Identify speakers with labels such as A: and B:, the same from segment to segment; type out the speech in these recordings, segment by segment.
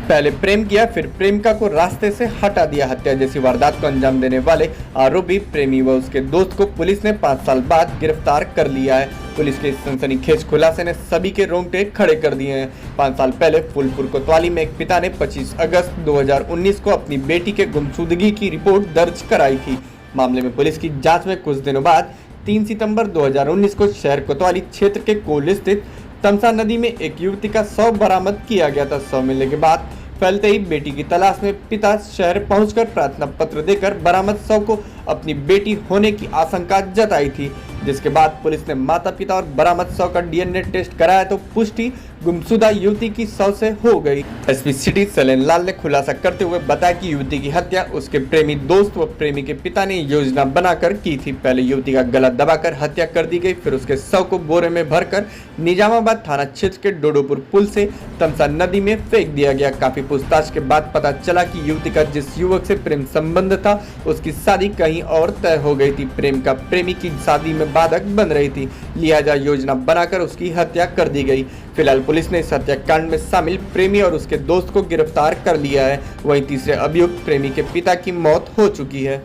A: पहले प्रेम किया, फिर प्रेमिका को रास्ते से हटा दिया। हत्या जैसी वारदात को अंजाम देने वाले आरोपी प्रेमी व उसके दोस्त को पुलिस ने 5 साल बाद गिरफ्तार कर लिया है। पुलिस के इस सनसनीखेज खुलासे ने सभी के रोंगटे खड़े कर दिए हैं। 5 साल पहले फूलपुर कोतवाली में एक पिता ने 25 अगस्त 2019 को अपनी बेटी के गुमशुदगी की रिपोर्ट दर्ज कराई थी। मामले में पुलिस की जांच में कुछ दिनों बाद 3 सितंबर 2019 को शहर कोतवाली क्षेत्र के कोल स्थित तमसा नदी में एक युवती का शव बरामद किया गया था। शव मिलने के बाद फैलते ही बेटी की तलाश में पिता शहर पहुंचकर प्रार्थना पत्र देकर बरामद शव को अपनी बेटी होने की आशंका जताई थी, जिसके बाद पुलिस ने माता पिता और बरामद शव का डीएनए टेस्ट कराया तो पुष्टि गुमशुदा युवती की शव से हो गई। एसपी सिटी सलेन लाल ने खुलासा करते हुए बताया कि युवती की हत्या उसके प्रेमी दोस्त व प्रेमी के पिता ने योजना बनाकर की थी। पहले युवती का गला दबाकर हत्या कर दी गई, फिर उसके शव को बोरे में भरकर निजामाबाद थाना क्षेत्र के डोडोपुर पुल से तमसा नदी में फेंक दिया गया। काफी पूछताछ के बाद पता चला कि युवती का जिस युवक से प्रेम संबंध था उसकी शादी कहीं और तय हो गई थी। प्रेम का प्रेमी की शादी में बाधक बन रही थी, लिहाजा योजना बनाकर उसकी हत्या कर दी गई। फिलहाल पुलिस ने इस हत्याकांड में शामिल प्रेमी और उसके दोस्त को गिरफ्तार कर लिया है। वहीं तीसरे अभियुक्त प्रेमी के पिता की मौत हो चुकी है।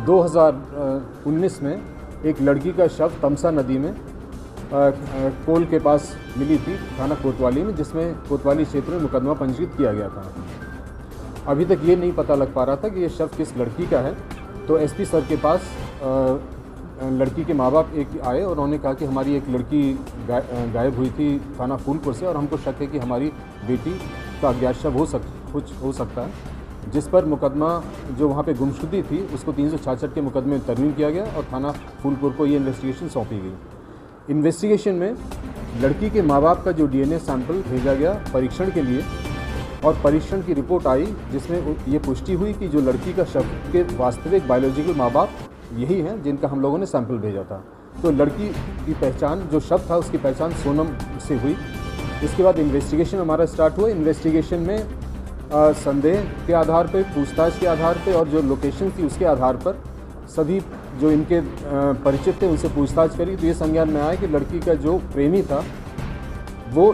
B: 2019 में एक लड़की का शव तमसा नदी में कोल के पास मिली थी थाना कोतवाली में, जिसमें कोतवाली क्षेत्र में मुकदमा पंजीकृत किया गया था। अभी तक ये नहीं पता लग पा रहा था कि ये शव किस लड़की का है, तो एसपी सर के पास लड़की के माँ बाप एक आए और उन्होंने कहा कि हमारी एक लड़की गायब हुई थी थाना फूलपुर से और हमको शक है कि हमारी बेटी का अज्ञात शव हो सकता है, जिस पर मुकदमा जो वहाँ पे गुमशुदगी थी उसको 366 के मुकदमे में तरमीम किया गया और थाना फूलपुर को ये इन्वेस्टिगेशन सौंपी गई। इन्वेस्टिगेशन में लड़की के माँ बाप का जो डीएनए सैंपल भेजा गया परीक्षण के लिए और परीक्षण की रिपोर्ट आई, जिसमें ये पुष्टि हुई कि जो लड़की का शव के वास्तविक बायोलॉजिकल माँ बाप यही हैं जिनका हम लोगों ने सैंपल भेजा था। तो लड़की की पहचान, जो शव था उसकी पहचान सोनम से हुई। इसके बाद इन्वेस्टिगेशन हमारा स्टार्ट हुआ। इन्वेस्टिगेशन में संदेह के आधार पर, पूछताछ के आधार पर और जो लोकेशन थी उसके आधार पर सभी जो इनके परिचित थे उनसे पूछताछ करी, तो ये संज्ञान में आया कि लड़की का जो प्रेमी था वो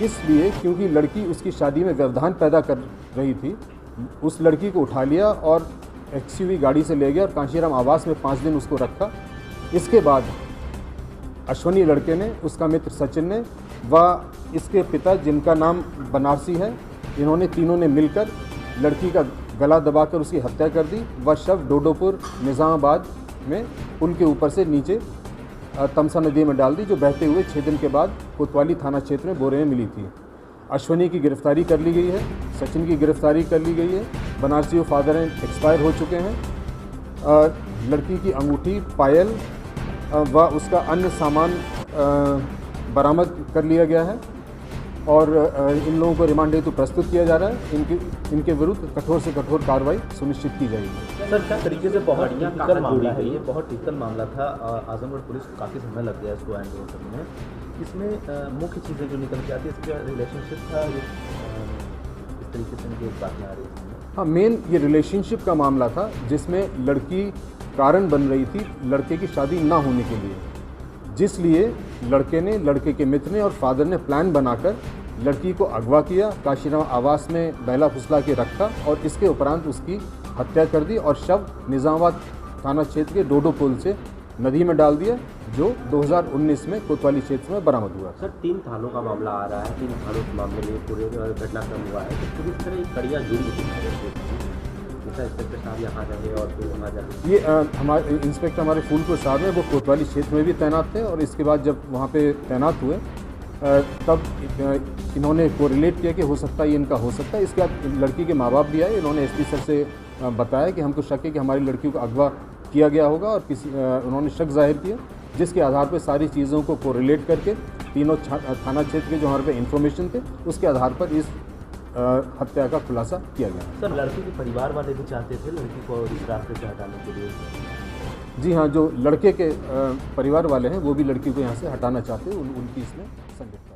B: इसलिए क्योंकि लड़की उसकी शादी में व्यवधान पैदा कर रही थी, उस लड़की को उठा लिया और एक्सयूवी गाड़ी से ले गया और कांशीराम आवास में 5 दिन उसको रखा। इसके बाद अश्वनी लड़के ने, उसका मित्र सचिन ने व इसके पिता जिनका नाम बनारसी है, इन्होंने तीनों ने मिलकर लड़की का गला दबाकर उसकी हत्या कर दी व शव डोडोपुर निज़ामाबाद में पुल के ऊपर से नीचे तमसा नदी में डाल दी, जो बहते हुए 6 दिन के बाद कोतवाली थाना क्षेत्र में बोरे में मिली थी। अश्वनी की गिरफ्तारी कर ली गई है, सचिन की गिरफ्तारी कर ली गई है, बनारसी फादर एक्सपायर हो चुके हैं। लड़की की अंगूठी, पायल व उसका अन्य सामान बरामद कर लिया गया है और इन लोगों को रिमांड हेतु प्रस्तुत किया जा रहा है। इनके विरुद्ध कठोर से कठोर कार्रवाई सुनिश्चित की जाएगी।
C: सर, किस तरीके से बहुत टिपिकल मामला है ये, बहुत टिपिकल मामला था। आजमगढ़ पुलिस को काफ़ी समय लग गया इसको हैंडल करने में। इसमें मुख्य चीज़ें जो निकल के आती है, इसका रिलेशनशिप था, इस तरीके से मुझे एक बात में आ रही है।
B: हाँ, मेन ये रिलेशनशिप का मामला था जिसमें लड़की कारण बन रही थी लड़के की शादी ना होने के लिए, जिसलिए लड़के ने, लड़के के मित्र ने और फादर ने प्लान बनाकर लड़की को अगवा किया, काशीराम आवास में बहला फुसला के रखा और इसके उपरांत उसकी हत्या कर दी और शव निज़ामाबाद थाना क्षेत्र के डोडो पुल से नदी में डाल दिया, जो 2019 में कोतवाली क्षेत्र में बरामद हुआ।
C: सर, 3 थानों का मामला आ रहा है, 3 थानों के मामले में पूरे घटनाक्रम हुआ है, तो किस तरह कड़ियाँ जुड़ी हुई इंस्पेक्टर साहब यहाँ रहे और फिर वहाँ जाए?
B: ये हमारे इंस्पेक्टर हमारे फूलपुर साहब हैं, वो कोतवाली क्षेत्र में भी तैनात थे और इसके बाद जब वहाँ पे तैनात हुए तब इन्होंने कोरिलेट किया कि हो सकता है ये इनका हो सकता है। इसके बाद लड़की के माँ बाप भी आए, इन्होंने एसपी सर से बताया कि हमको शक है कि हमारी लड़कियों को अगवा किया गया होगा और उन्होंने शक जाहिर किया, जिसके आधार पर सारी चीज़ों को कोरिलेट करके तीनों थाना क्षेत्र के जो हमारे पे इन्फॉर्मेशन थे उसके आधार पर इस हत्या का खुलासा किया गया।
C: सर, लड़की के परिवार वाले भी चाहते थे लड़की को इस रास्ते से हटाने के लिए?
B: जी हाँ, जो लड़के के परिवार वाले हैं वो भी लड़की को यहाँ से हटाना चाहते हैं, उनकी इसमें संगत